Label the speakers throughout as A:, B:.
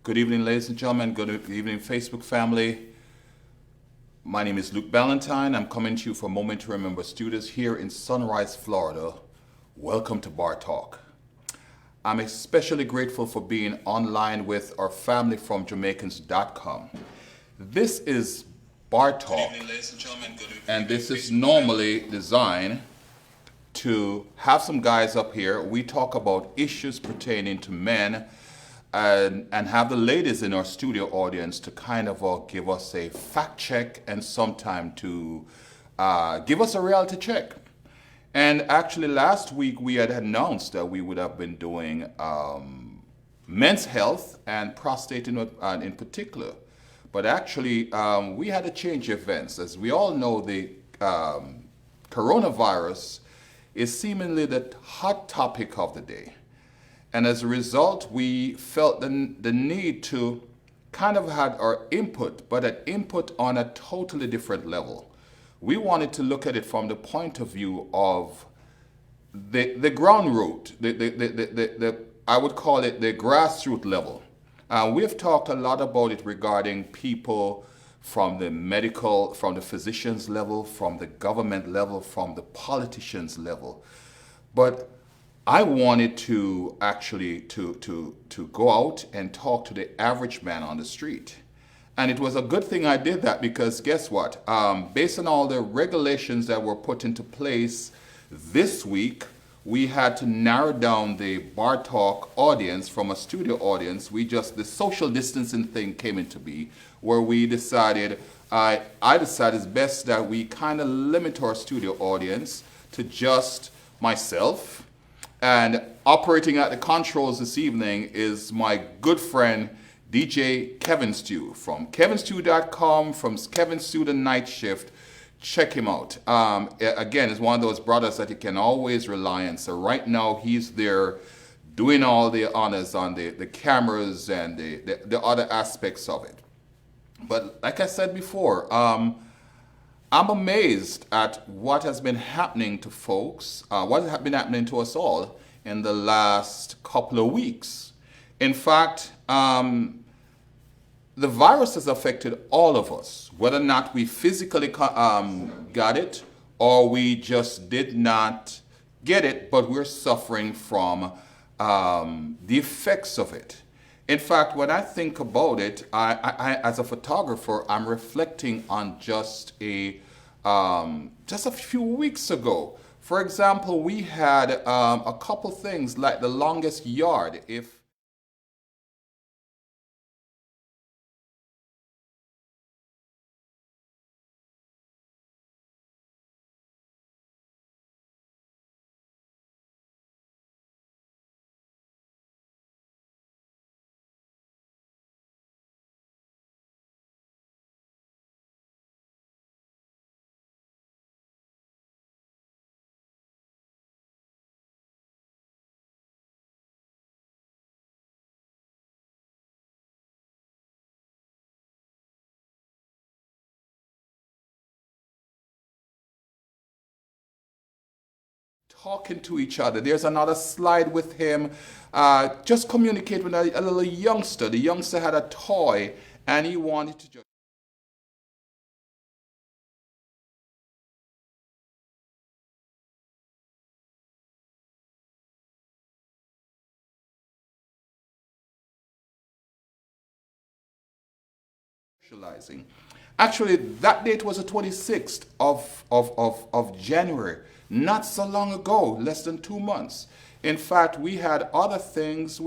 A: Good evening, ladies and gentlemen. Good evening, Facebook family. My name is Luke Ballantyne. I'm coming to you from Moment to Remember Studios here in Sunrise, Florida. Welcome to Bar Talk. I'm especially grateful for being online with our family from Jamaicans.com. This is Bar Talk, and this is normally designed to have some guys up here. We talk about issues pertaining to men and have the ladies in our studio audience to kind of give us a fact check and sometime to give us a reality check. And actually last week we had announced that we would have been doing men's health and prostate in particular. But actually we had to change events. As we all know, the coronavirus is seemingly the hot topic of the day. And as a result, we felt the need to kind of had our input, but an input on a totally different level. We wanted to look at it from the point of view of the ground root, I would call it the grassroots level. We have talked a lot about it regarding people from the medical, from the physicians level, from the government level, from the politicians level. But I wanted to actually to go out and talk to the average man on the street. And it was a good thing I did that because guess what? Based on all the regulations that were put into place this week, we had to narrow down the Bar Talk audience from a studio audience. The social distancing thing came into be where we decided, I decided it's best that we kind of limit our studio audience to just myself. And operating at the controls this evening is my good friend, DJ Kevin Stew from kevinstew.com, from Kevin Stew the Night Shift. Check him out. Again, it's one of those brothers that you can always rely on. So right now he's there doing all the honors on the cameras and the other aspects of it. But like I said before, I'm amazed at what has been happening to folks, what has been happening to us all in the last couple of weeks. In fact, the virus has affected all of us, whether or not we physically got it or we just did not get it, but we're suffering from the effects of it. In fact, when I think about it, I as a photographer, I'm reflecting on just a few weeks ago. For example, we had a couple things like the longest yard. If talking to each other. There's another slide with him. Just communicate with a little youngster. The youngster had a toy and he wanted to just socializing. Actually, that date was the 26th of January, not so long ago, less than 2 months. In fact, we had other things.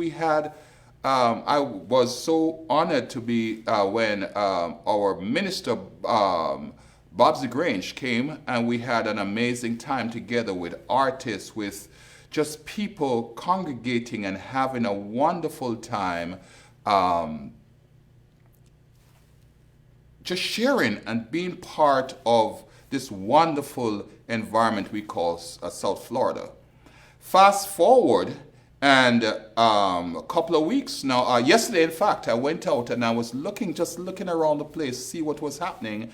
A: I was so honored to be when our minister, Bob Grange, came and we had an amazing time together with artists, with just people congregating and having a wonderful time. Just sharing and being part of this wonderful environment we call South Florida. Fast forward, and a couple of weeks now, yesterday in fact, I went out and I was just looking around the place, see what was happening.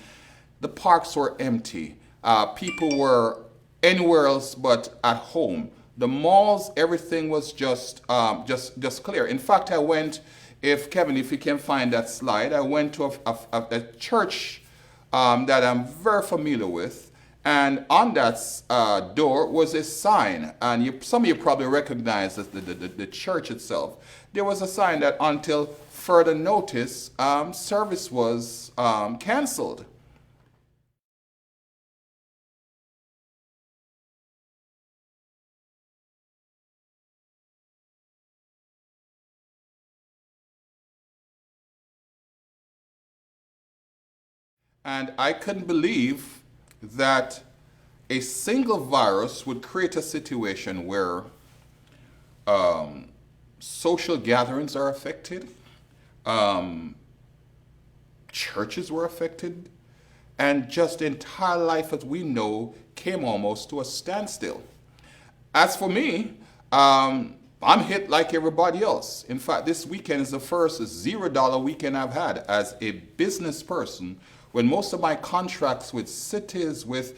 A: The parks were empty. People were anywhere else but at home. The malls, everything was just clear. In fact, I went if Kevin, if you can find that slide, I went to a church that I'm very familiar with, and on that door was a sign, and some of you probably recognize the church itself. There was a sign that until further notice, service was canceled. And I couldn't believe that a single virus would create a situation where social gatherings are affected, um, churches were affected, and just the entire life as we know came almost to a standstill. As for me, I'm hit like everybody else. In fact, this weekend is the first $0 weekend I've had as a business person, when most of my contracts with cities, with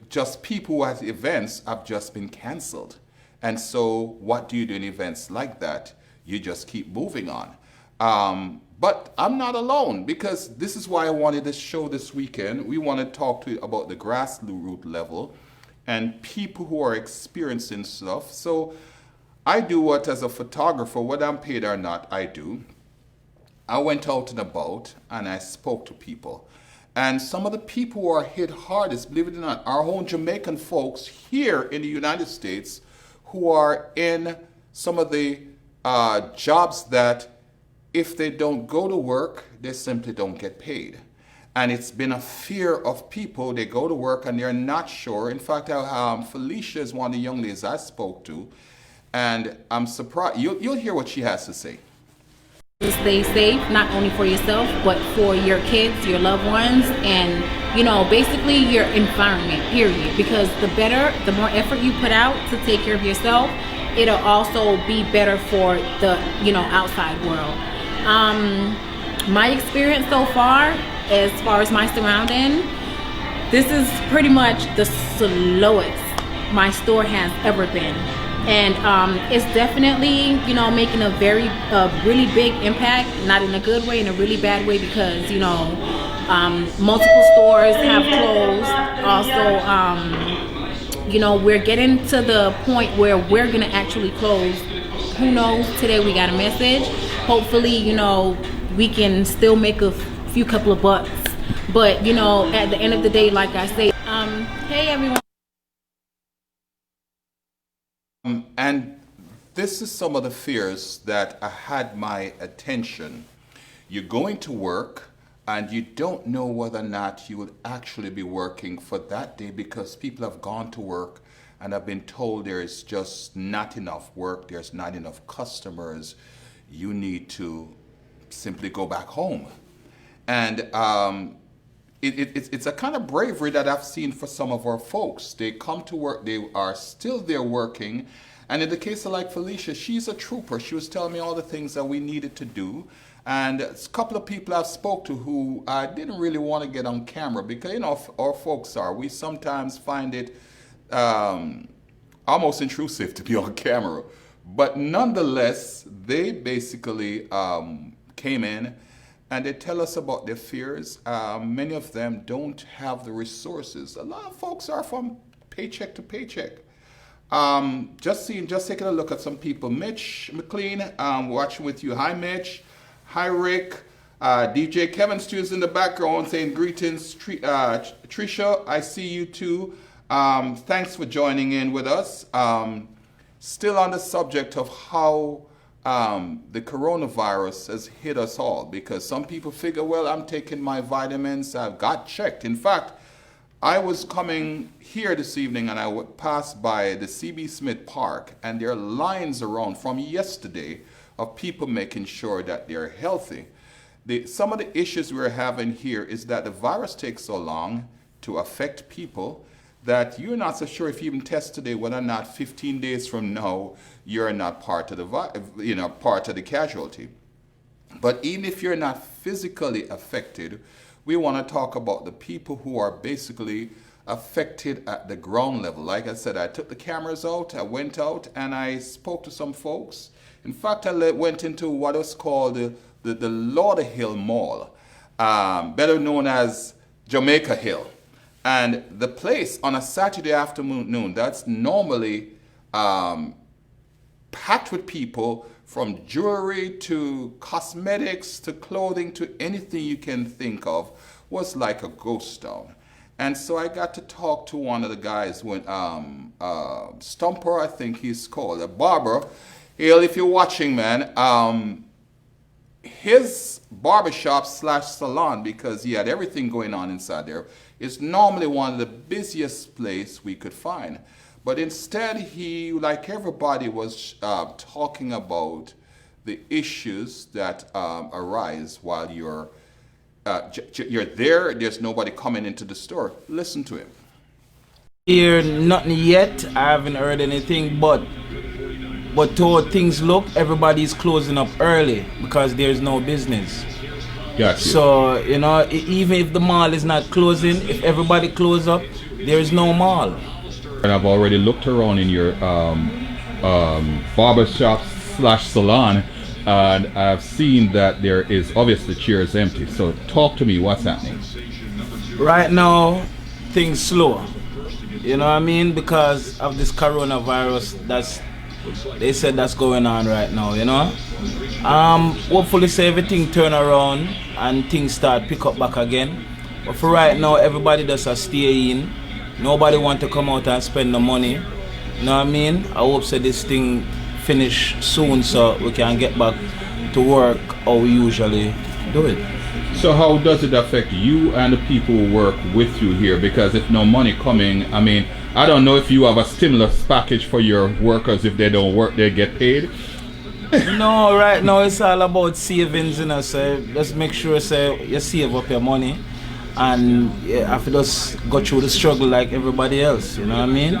A: just people who have events, have just been canceled. And so what do you do in events like that? You just keep moving on. But I'm not alone, because this is why I wanted this show this weekend. We want to talk to you about the grassroots level and people who are experiencing stuff. So I do what, as a photographer, whether I'm paid or not, I do. I went out and about and I spoke to people. And some of the people who are hit hardest, believe it or not, are our own Jamaican folks here in the United States who are in some of the jobs that if they don't go to work, they simply don't get paid. And it's been a fear of people. They go to work and they're not sure. In fact, Felicia is one of the young ladies I spoke to, and I'm surprised. You'll hear what she has to say.
B: Stay safe, not only for yourself, but for your kids, your loved ones, and basically your environment, period. Because the more effort you put out to take care of yourself, it'll also be better for the outside world. My experience so far as my surrounding, this is pretty much the slowest my store has ever been. And it's definitely, making a really big impact, not in a good way, in a really bad way, because, multiple stores have closed. Also, we're getting to the point where we're going to actually close. Who knows? Today we got a message. Hopefully, we can still make a few couple of bucks. But, at the end of the day, like I say, hey, everyone.
A: And this is some of the fears that had my attention. You're going to work and you don't know whether or not you would actually be working for that day, because people have gone to work and have been told there is just not enough work, there's not enough customers, you need to simply go back home. And it's a kind of bravery that I've seen for some of our folks. They come to work, they are still there working. And in the case of like Felicia, she's a trooper. She was telling me all the things that we needed to do. And a couple of people I've spoke to who didn't really want to get on camera, because, our folks we sometimes find it almost intrusive to be on camera. But nonetheless, they basically came in and they tell us about their fears. Many of them don't have the resources. A lot of folks are from paycheck to paycheck. Just taking a look at some people. Mitch McLean, watching with you. Hi, Mitch. Hi, Rick. DJ Kevin Stew's in the background saying greetings. Trisha, I see you too. Thanks for joining in with us. Still on the subject of how the coronavirus has hit us all, because some people figure, well, I'm taking my vitamins, I've got checked. In fact, I was coming here this evening and I passed by the C.B. Smith Park, and there are lines around from yesterday of people making sure that they're healthy. Some of the issues we're having here is that the virus takes so long to affect people that you're not so sure if you even test today whether or not 15 days from now you're not part of the casualty. But even if you're not physically affected, we want to talk about the people who are basically affected at the ground level. Like I said, I took the cameras out, I went out, and I spoke to some folks. In fact, I went into what was called the Lauderhill Mall, better known as Jamaica Hill. And the place on a Saturday afternoon, that's normally packed with people, from jewelry to cosmetics to clothing to anything you can think of, was like a ghost town. And so I got to talk to one of the guys, when Stumper, I think he's called, a barber. Hale, if you're watching, man, his barbershop slash salon, because he had everything going on inside there, is normally one of the busiest place we could find. But instead, he, like everybody, was talking about the issues that arise while you're there. There's nobody coming into the store. Listen to him.
C: Here, nothing yet. I haven't heard anything, but to how things look, everybody's closing up early because there's no business.
A: Gotcha.
C: So, you know, even if the mall is not closing, if everybody close up, there is no mall.
D: And I've already looked around in your barbershop slash salon, and I've seen that there is obviously chairs empty. So talk to me, what's happening?
C: Right now, things slow. You know what I mean? Because of this coronavirus, they said that's going on right now, you know? Hopefully say everything turn around and things start pick up back again. But for right now, everybody does stay in. Nobody want to come out and spend the money. You know what I mean? I hope so this thing finish soon so we can get back to work how we usually do it.
D: So how does it affect you and the people who work with you here? Because if no money coming, I mean, I don't know if you have a stimulus package for your workers. If they don't work, they get paid.
C: No, right now it's all about savings, you know, so just make sure you save up your money. And yeah, I have to just go through the struggle like everybody else, you know what I mean?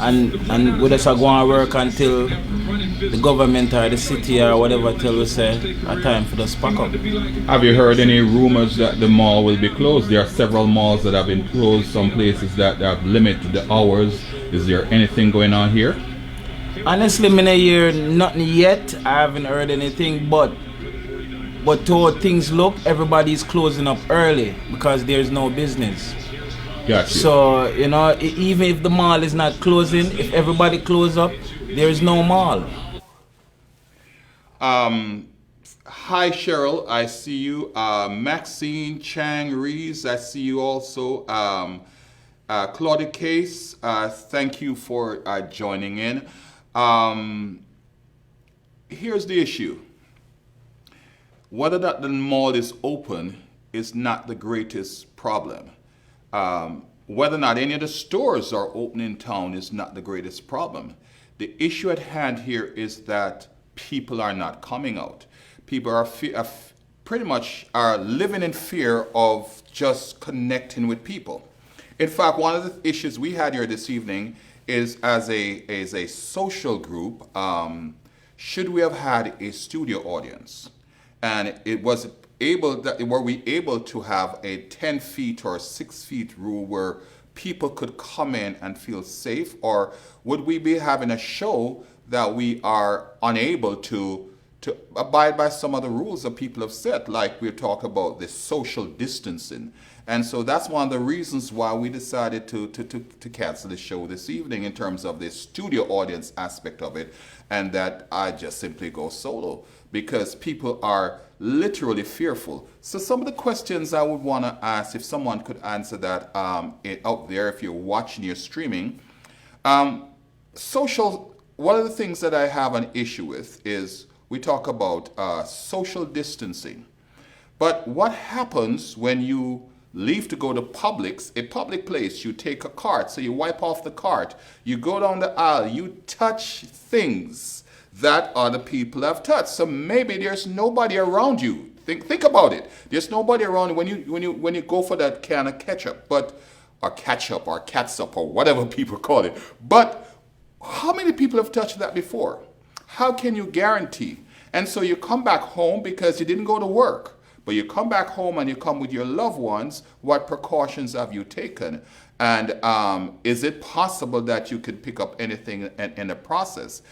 C: And we just are going to work until the government or the city or whatever tell us a time for us pack up.
D: Have you heard any rumors that the mall will be closed? There are several malls that have been closed, some places that have limited the hours. Is there anything going on here?
C: Honestly, I don't hear nothing yet. I haven't heard anything, but to how things look, everybody's closing up early because there's no business.
D: Gotcha.
C: So, you know, even if the mall is not closing, if everybody close up, there is no mall.
A: Hi, Cheryl. I see you. Maxine Chang Rees. I see you also. Claudia Case. Thank you for joining in. Here's the issue. Whether or not the mall is open is not the greatest problem. Whether or not any of the stores are open in town is not the greatest problem. The issue at hand here is that people are not coming out. People are pretty much are living in fear of just connecting with people. In fact, one of the issues we had here this evening is as a social group, should we have had a studio audience? And it was were we able to have a 10 feet or 6 feet rule where people could come in and feel safe? Or would we be having a show that we are unable to abide by some of the rules that people have set, like we talk about the social distancing? And so that's one of the reasons why we decided to cancel the show this evening in terms of the studio audience aspect of it, and that I just simply go solo because people are literally fearful. So some of the questions I would want to ask, if someone could answer that out there, if you're watching, you're streaming. One of the things that I have an issue with is we talk about social distancing. But what happens when you leave to go to a public place? You take a cart, so you wipe off the cart, you go down the aisle, you touch things that other people have touched. So maybe there's nobody around you. Think about it. There's nobody around you when you go for that can of ketchup, or catsup or whatever people call it. But how many people have touched that before? How can you guarantee? And so you come back home because you didn't go to work, But you come back home and you come with your loved ones, what precautions have you taken? And is it possible that you could pick up anything in the process?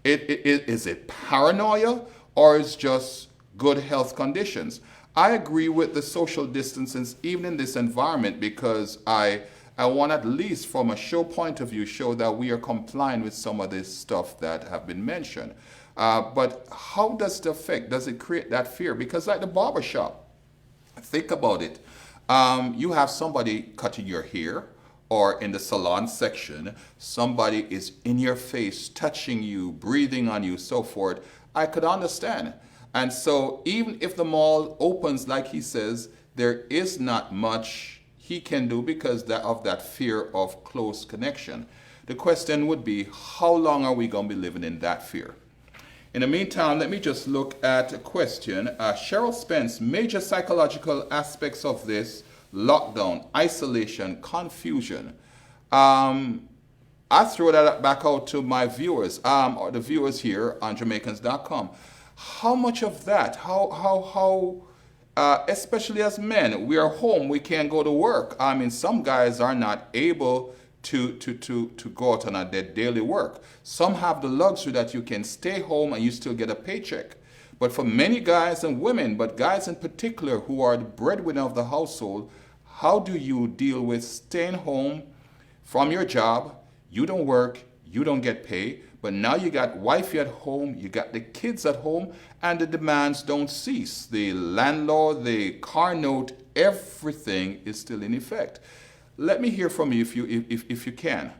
A: Is it paranoia or is just good health conditions? I agree with the social distancing even in this environment because I want at least from a show point of view show that we are complying with some of this stuff that have been mentioned. But how does it affect? Does it create that fear? Because like the barbershop, think about it. You have somebody cutting your hair or in the salon section, somebody is in your face, touching you, breathing on you, so forth. I could understand. And so even if the mall opens, like he says, there is not much he can do because of that fear of close connection. The question would be, how long are we going to be living in that fear? In the meantime, let me just look at a question. Cheryl Spence, major psychological aspects of this lockdown, isolation, confusion. I throw that back out to my viewers, or the viewers here on Jamaicans.com. How much of that, especially as men, we are home, we can't go to work. I mean, some guys are not able to go out on their daily work. Some have the luxury that you can stay home and you still get a paycheck. But for many guys and women, but guys in particular who are the breadwinner of the household, how do you deal with staying home from your job? You don't work, you don't get paid, but now you got wifey at home, you got the kids at home, and the demands don't cease. The landlord, the car note, everything is still in effect. Let me hear from you if you can.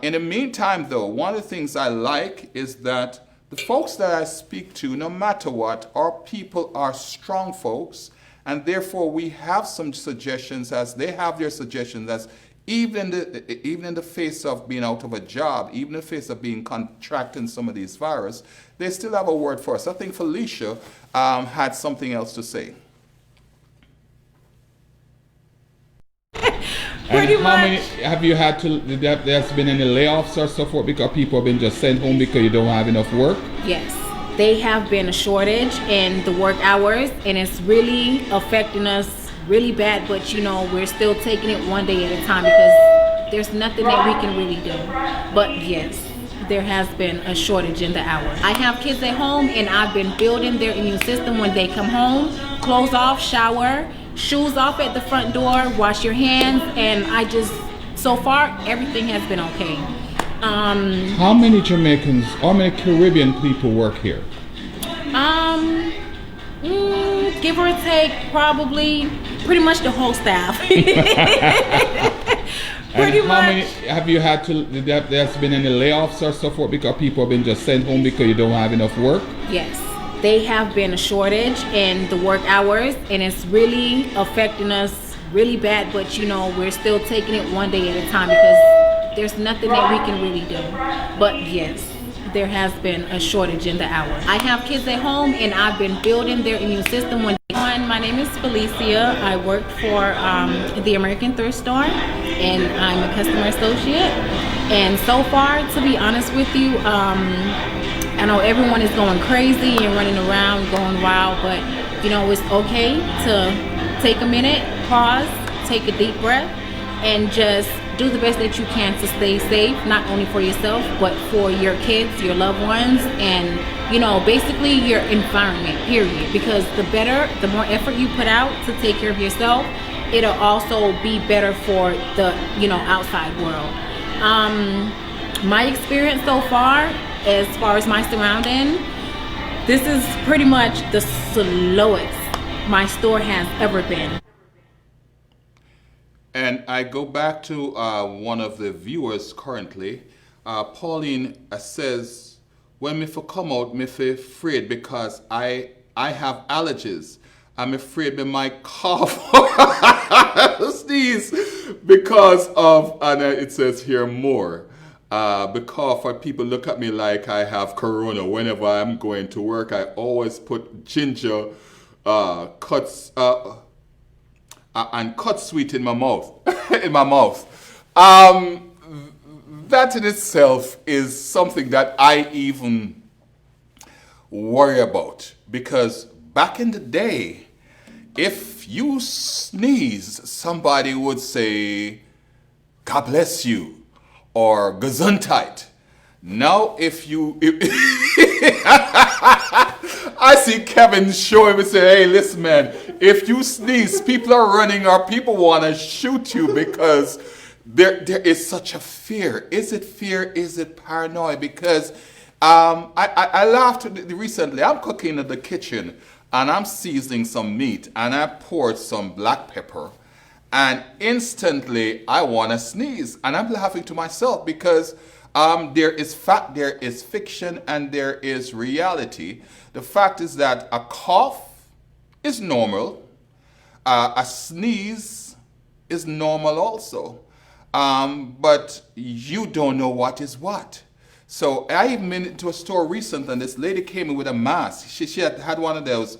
A: In the meantime, though, one of the things I like is that the folks that I speak to, no matter what, our people are strong folks, and therefore we have some suggestions as they have their suggestions as even in the face of being out of a job, even in the face of being contracting some of these viruses, they still have a word for us. I think Felicia had something else to say.
B: Pretty
D: and how
B: much.
D: many have you had to? There's been any layoffs or so forth because people have been just sent home because you don't have enough work?
B: Yes, they have been a shortage in the work hours, and it's really affecting us really bad. But you know, we're still taking it one day at a time because there's nothing that we can really do. But yes, there has been a shortage in the hours. I have kids at home, and I've been building their immune system when they come home. Clothes off, shower, shoes off at the front door, wash your hands, and so far everything has been okay.
D: How many Jamaicans, how many Caribbean people work here?
B: Give or take, probably pretty much the whole staff. Pretty
D: and how
B: much.
D: many have you had to? There's been any layoffs or so forth because people have been just sent home because you don't have enough work?
B: Yes, they have been a shortage in the work hours, and it's really affecting us really bad. But you know, we're still taking it one day at a time because there's nothing that we can really do. But yes, there has been a shortage in the hours. I have kids at home, and I've been building their immune system. My name is Felicia. I work for the American Thrift Store, and I'm a customer associate. And so far, to be honest with you, I know everyone is going crazy and running around, going wild, but you know, it's okay to take a minute, pause, take a deep breath, and just do the best that you can to stay safe, not only for yourself, but for your kids, your loved ones, and you know, basically your environment, period. Because the more effort you put out to take care of yourself, it'll also be better for the, you know, outside world. My experience so far as my surrounding, this is pretty much the slowest my store has ever been.
A: And I go back to one of the viewers currently. Pauline says, when me for come out, me feel afraid because I have allergies. I'm afraid me might cough, sneeze, because of, and it says here more, because people look at me like I have corona. Whenever I'm going to work, I always put ginger cuts and cut sweet in my mouth. That in itself is something that I even worry about, because back in the day, if you sneeze, somebody would say, God bless you, or Gesundheit. Now, I see Kevin showing me say, hey, listen, man, if you sneeze, people are running or people want to shoot you because there is such a fear. Is it fear? Is it paranoia? Because I laughed recently. I'm cooking in the kitchen and I'm seasoning some meat and I poured some black pepper and instantly I want to sneeze. And I'm laughing to myself because there is fact, there is fiction, and there is reality. The fact is that a cough is normal. A sneeze is normal also. But you don't know what is what. So I even went into a store recently and this lady came in with a mask. She had one of those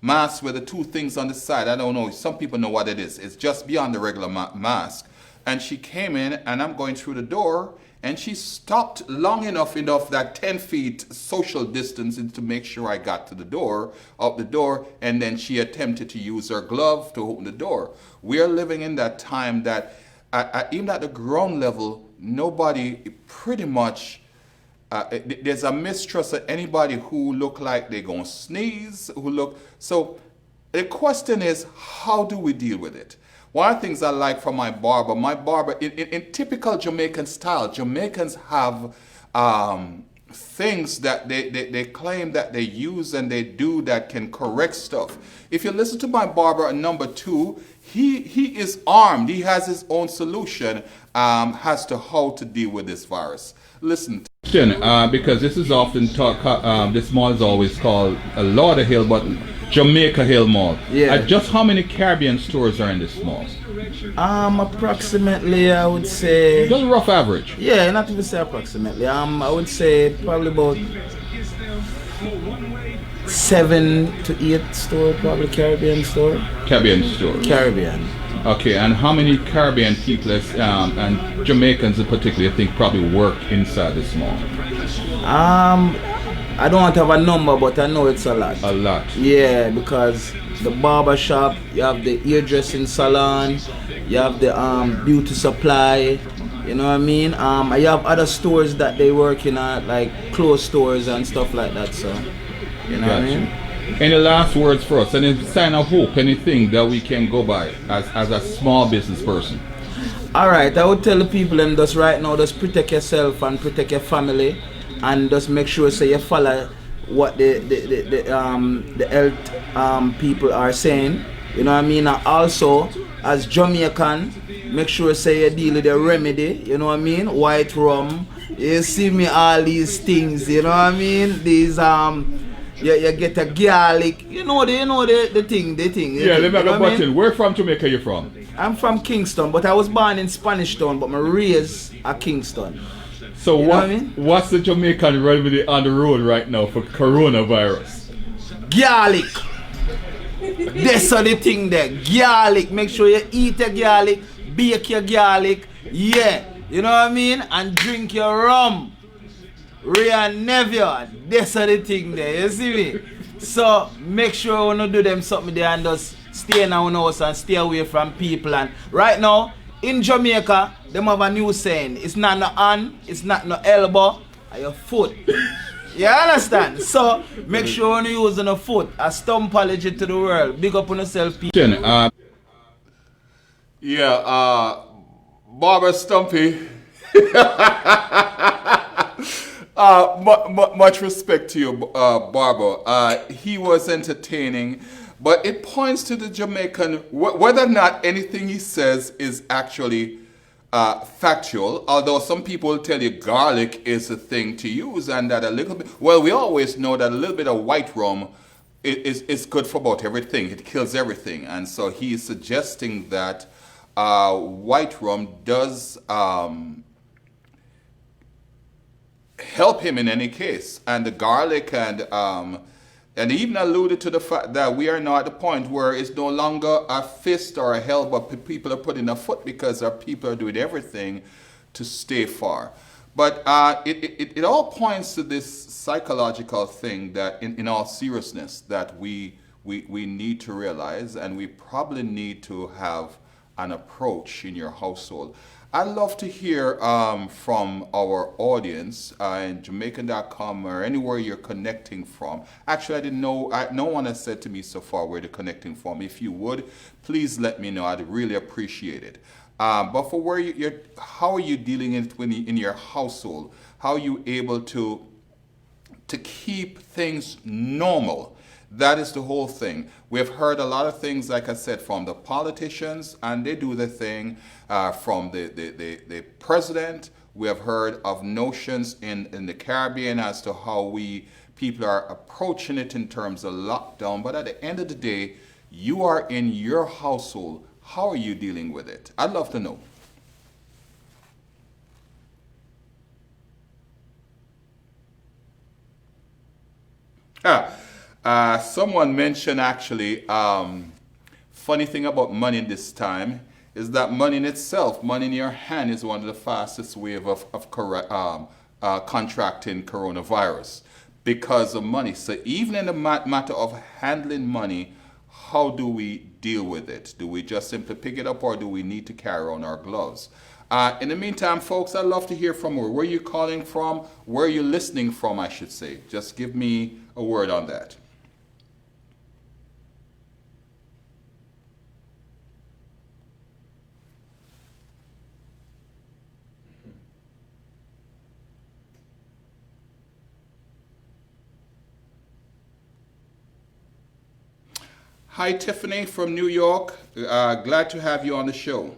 A: masks with the two things on the side. I don't know. Some people know what it is. It's just beyond the regular mask. And she came in and I'm going through the door and she stopped long enough that 10 feet social distance to make sure I got to the door, up the door, and then she attempted to use her glove to open the door. We are living in that time that even at the ground level, nobody pretty much, there's a mistrust of anybody who look like they're going to sneeze, so the question is, how do we deal with it? One of the things I like from my barber, in typical Jamaican style, Jamaicans have things that they claim that they use and they do that can correct stuff. If you listen to my barber number 2, he is armed. He has his own solution as to how to deal with this virus. Listen.
D: Because this is often taught, this mall is always called Lauderhill, but Jamaica Hill Mall.
C: Yeah.
D: Just how many Caribbean stores are in this mall?
C: Approximately, I would say.
D: Just a rough average.
C: Yeah, not even say approximately. I would say probably about 7 to 8 store, probably Caribbean store.
D: Caribbean stores.
C: Caribbean.
D: Okay, and how many Caribbean people and Jamaicans in particular, I think, probably work inside this mall?
C: I don't have a number, but I know it's a lot.
D: A lot.
C: Yeah, because the barber shop, you have the hairdressing salon, you have the beauty supply, you know what I mean? You have other stores that they work in at, like clothes stores and stuff like that, so, you know what I mean?
D: Any last words for us? Any sign of hope, anything that we can go by as a small business person?
C: Alright, I would tell the people them just right now, just protect yourself and protect your family and just make sure so you follow what the health people are saying. You know what I mean? And also, as Jamaican, make sure say you deal with the remedy, you know what I mean? White rum. You see me all these things, you know what I mean? These you get a garlic, you know the thing.
D: Yeah, let me have a button. Where from Jamaica you from?
C: I'm from Kingston, but I was born in Spanish Town, but my raised at Kingston.
D: So what's the Jamaican remedy on the road right now for coronavirus?
C: Garlic. That's the thing there. Garlic. Make sure you eat your garlic, bake your garlic, yeah. You know what I mean? And drink your rum. Real never. That's the thing there. You see me? So make sure you don't do them something there and just stay in our house and stay away from people. And right now in Jamaica, them have a new saying. It's not no hand, it's not no elbow, or your foot. You understand? So make sure you use on a foot. A stumpology to the world. Big up on yourself, people.
A: Barber Stumpy. Much respect to you, Barber. He was entertaining, but it points to the Jamaican, whether or not anything he says is actually factual, although some people will tell you garlic is a thing to use and that a little bit, well, we always know that a little bit of white rum is good for about everything. It kills everything. And so he is suggesting that white rum does help him in any case. And the garlic and even alluded to the fact that we are now at the point where it's no longer a fist or a help, but people are putting a foot because our people are doing everything to stay far. But it all points to this psychological thing that, in all seriousness, that we we need to realize, and we probably need to have an approach in your household. I'd love to hear from our audience in Jamaican.com or anywhere you're connecting from. Actually, I didn't know, no one has said to me so far where they're connecting from. If you would, please let me know. I'd really appreciate it. But for where you're, how are you dealing it in your household? How are you able to keep things normal? That is the whole thing. We've heard a lot of things, like I said, from the politicians, and they do the thing. From the president, we have heard of notions in the Caribbean as to how people are approaching it in terms of lockdown. But at the end of the day, you are in your household. How are you dealing with it? I'd love to know. Someone mentioned actually, funny thing about money this time is that money in itself, money in your hand, is one of the fastest way of contracting coronavirus because of money. So even in the matter of handling money, how do we deal with it? Do we just simply pick it up, or do we need to carry on our gloves? In the meantime, folks, I'd love to hear from you. Where are you calling from? Where are you listening from, I should say? Just give me a word on that. Hi, Tiffany from New York. Glad to have you on the show.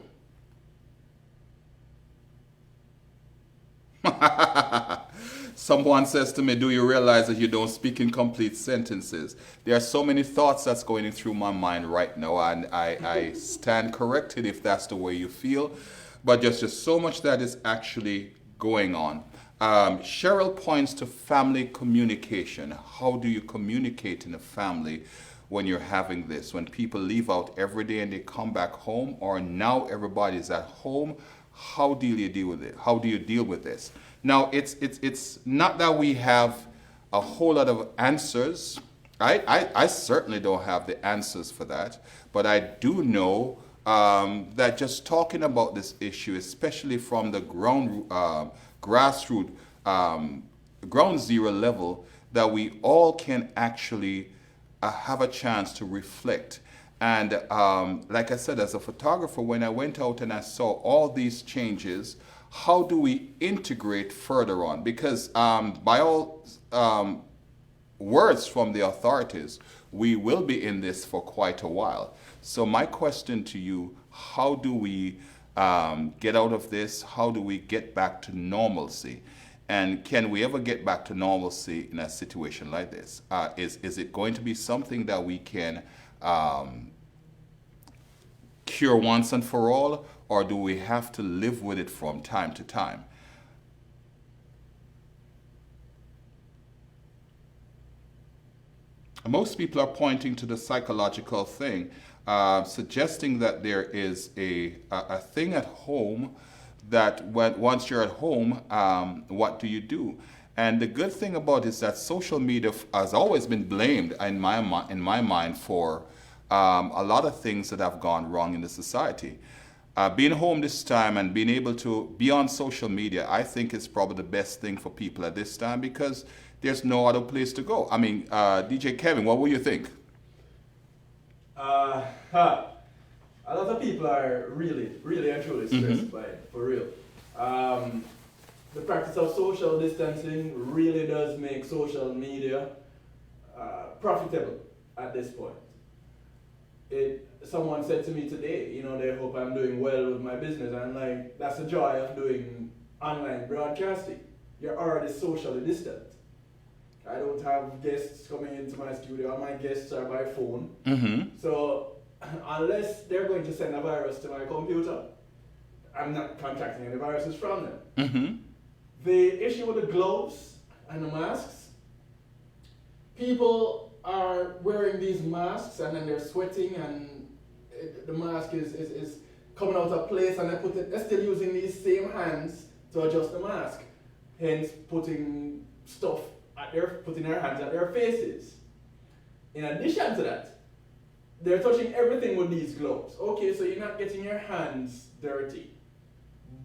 A: Someone says to me, do you realize that you don't speak in complete sentences? There are so many thoughts that's going through my mind right now, and I stand corrected if that's the way you feel. But there's just so much that is actually going on. Cheryl points to family communication. How do you communicate in a family when you're having this? When people leave out every day and they come back home, or now everybody's at home, how do you deal with it? How do you deal with this? Now, it's not that we have a whole lot of answers. I certainly don't have the answers for that, but I do know that just talking about this issue, especially from the grassroots, ground zero level, that we all can actually have a chance to reflect. And like I said, as a photographer, when I went out and I saw all these changes, how do we integrate further on? Because by all words from the authorities, we will be in this for quite a while. So my question to you, how do we get out of this? How do we get back to normalcy? And can we ever get back to normalcy in a situation like this? Is it going to be something that we can cure once and for all, or do we have to live with it from time to time? Most people are pointing to the psychological thing, suggesting that there is a thing at home that once you're at home, what do you do? And the good thing about it is that social media has always been blamed in my mind for a lot of things that have gone wrong in the society. Being home this time and being able to be on social media, I think is probably the best thing for people at this time, because there's no other place to go. I mean, DJ Kevin, what will you think?
E: A lot of people are really and truly stressed by it, for real. The practice of social distancing really does make social media profitable at this point. Someone said to me today, they hope I'm doing well with my business. I'm like, that's the joy of doing online broadcasting. You're already socially distant. I don't have guests coming into my studio. All my guests are by phone. So unless they're going to send a virus to my computer, I'm not contacting any viruses from them. The issue with the gloves and the masks, people are wearing these masks and then they're sweating and the mask is coming out of place, and they're still using these same hands to adjust the mask, hence putting their hands at their faces. In addition to that, they're touching everything with these gloves. Okay, so you're not getting your hands dirty,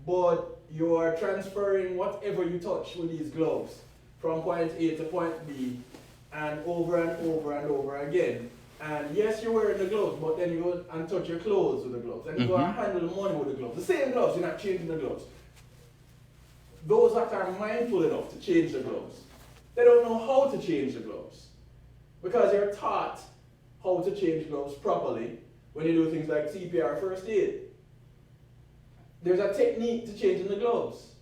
E: but you are transferring whatever you touch with these gloves from point A to point B and over and over and over again. And yes, you're wearing the gloves, but then you go and touch your clothes with the gloves. And you go and handle the money with the gloves. The same gloves, you're not changing the gloves. Those that are mindful enough to change the gloves, they don't know how to change the gloves. Because you're taught how to change gloves properly when you do things like CPR first aid. There's a technique to changing the gloves.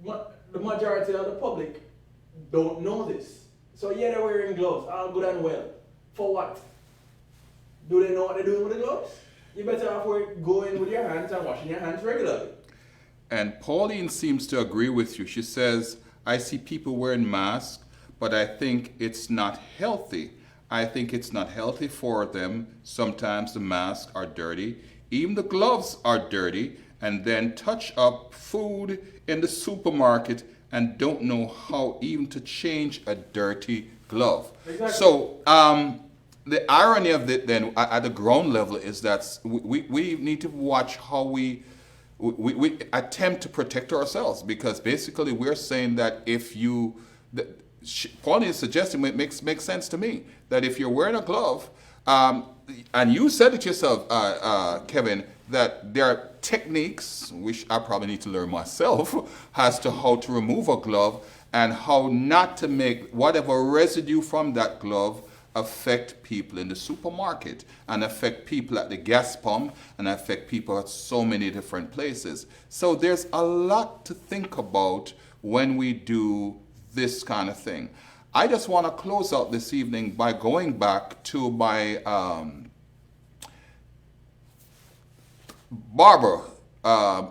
E: The majority of the public don't know this. So yeah, they're wearing gloves, all good and well. For what? Do they know what they're doing with the gloves? You better have going with your hands and washing your hands regularly.
A: And Pauline seems to agree with you. She says, I see people wearing masks, but I think it's not healthy. I think it's not healthy for them. Sometimes the masks are dirty. Even the gloves are dirty. And then touch up food in the supermarket and don't know how even to change a dirty glove.
E: Exactly.
A: So the irony of it then at the ground level is that we need to watch how we attempt to protect ourselves, because basically we're saying that if you, Pauline is suggesting, it makes sense to me, that if you're wearing a glove, and you said it yourself, Kevin, that there are techniques, which I probably need to learn myself, as to how to remove a glove and how not to make whatever residue from that glove affect people in the supermarket and affect people at the gas pump and affect people at so many different places. So there's a lot to think about when we do this kind of thing. I just want to close out this evening by going back to my barber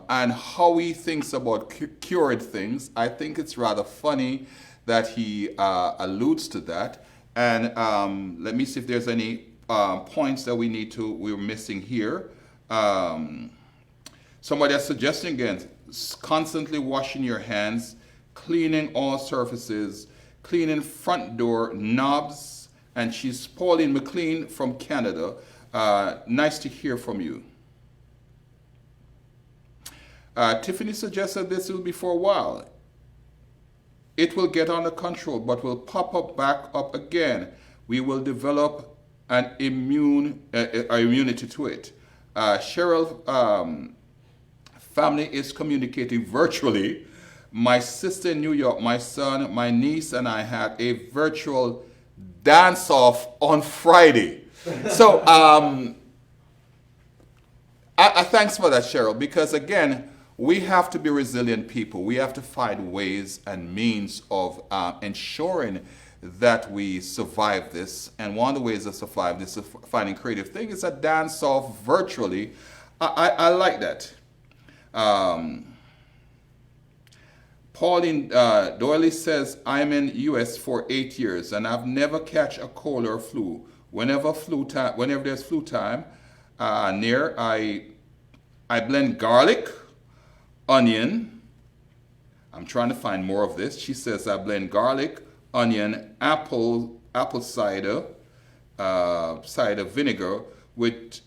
A: and how he thinks about cured things. I think it's rather funny that he alludes to that. And let me see if there's any points that we're missing here. Somebody is suggesting again, constantly washing your hands, cleaning all surfaces, cleaning front door knobs. And she's Pauline McLean from Canada. Nice to hear from you. Tiffany suggested this will be for a while. It will get under control, but will pop up back up again. We will develop an immunity to it. Cheryl, family is communicating virtually. My sister in New York, my son, my niece, and I had a virtual dance-off on Friday. So I thanks for that, Cheryl, because again, we have to be resilient people. We have to find ways and means of ensuring that we survive this. And one of the ways to survive this, finding creative thing, is a dance-off virtually. I like that. Pauline Doyle says, I'm in US for 8 years and I've never catch a cold or flu. Whenever there's flu time near, I blend garlic, onion. I'm trying to find more of this. She says I blend garlic, onion, apple cider vinegar with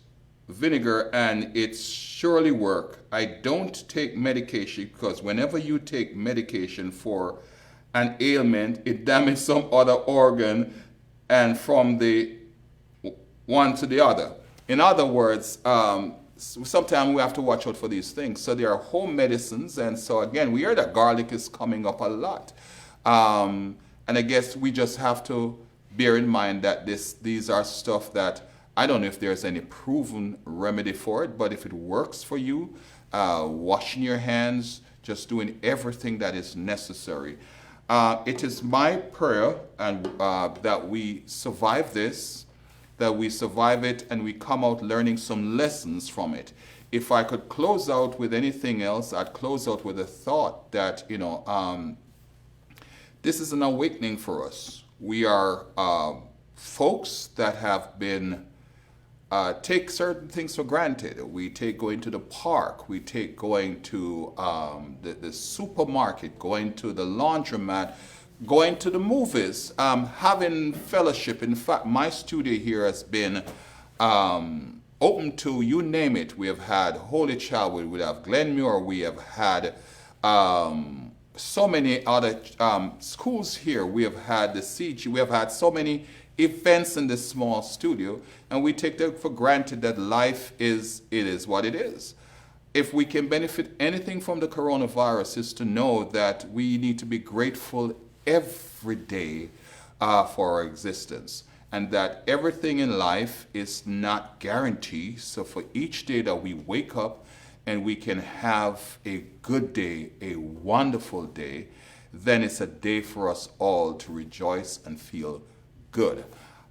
A: vinegar, and it surely work. I don't take medication because whenever you take medication for an ailment, it damages some other organ and from the one to the other. In other words, sometimes we have to watch out for these things. So there are home medicines, and so again, we hear that garlic is coming up a lot. And I guess we just have to bear in mind that these are stuff that I don't know if there's any proven remedy for it, but if it works for you, washing your hands, just doing everything that is necessary. It is my prayer and that we survive this, that we survive it and we come out learning some lessons from it. If I could close out with anything else, I'd close out with a thought that, this is an awakening for us. We are folks that have been, take certain things for granted. We take going to the park, we take going to the supermarket, going to the laundromat, going to the movies, having fellowship. In fact, my studio here has been open to, you name it. We have had Holy Child, we have Glenmuir, we have had so many other schools here. We have had the CG, we have had so many events in this small studio, and we take that for granted that life is what it is. If we can benefit anything from the coronavirus, is to know that we need to be grateful every day for our existence, and that everything in life is not guaranteed. So for each day that we wake up and we can have a good day, a wonderful day, then it's a day for us all to rejoice and feel good.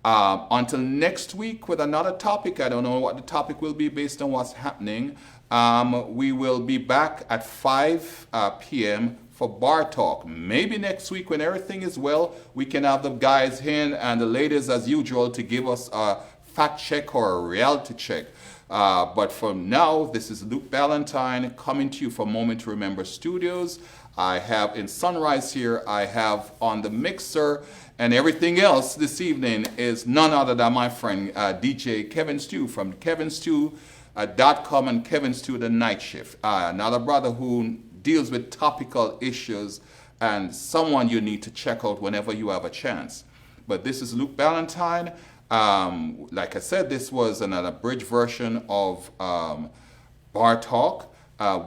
A: Until next week with another topic. I don't know what the topic will be based on what's happening. We will be back at 5 p.m. for Bar Talk. Maybe next week when everything is well, we can have the guys in and the ladies as usual to give us a fact check or a reality check. But for now, this is Luke Ballantyne coming to you from Moment to Remember Studios. I have in Sunrise here, I have on the mixer, and everything else this evening is none other than my friend DJ Kevin Stew from KevinStew.com and Kevin Stew The Night Shift. Another brother who deals with topical issues and someone you need to check out whenever you have a chance. But this is Luke Ballantyne. Like I said, this was an abridged version of Bar Talk.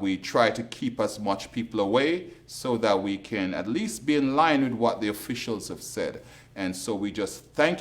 A: We try to keep as much people away so that we can at least be in line with what the officials have said. And so we just thank you.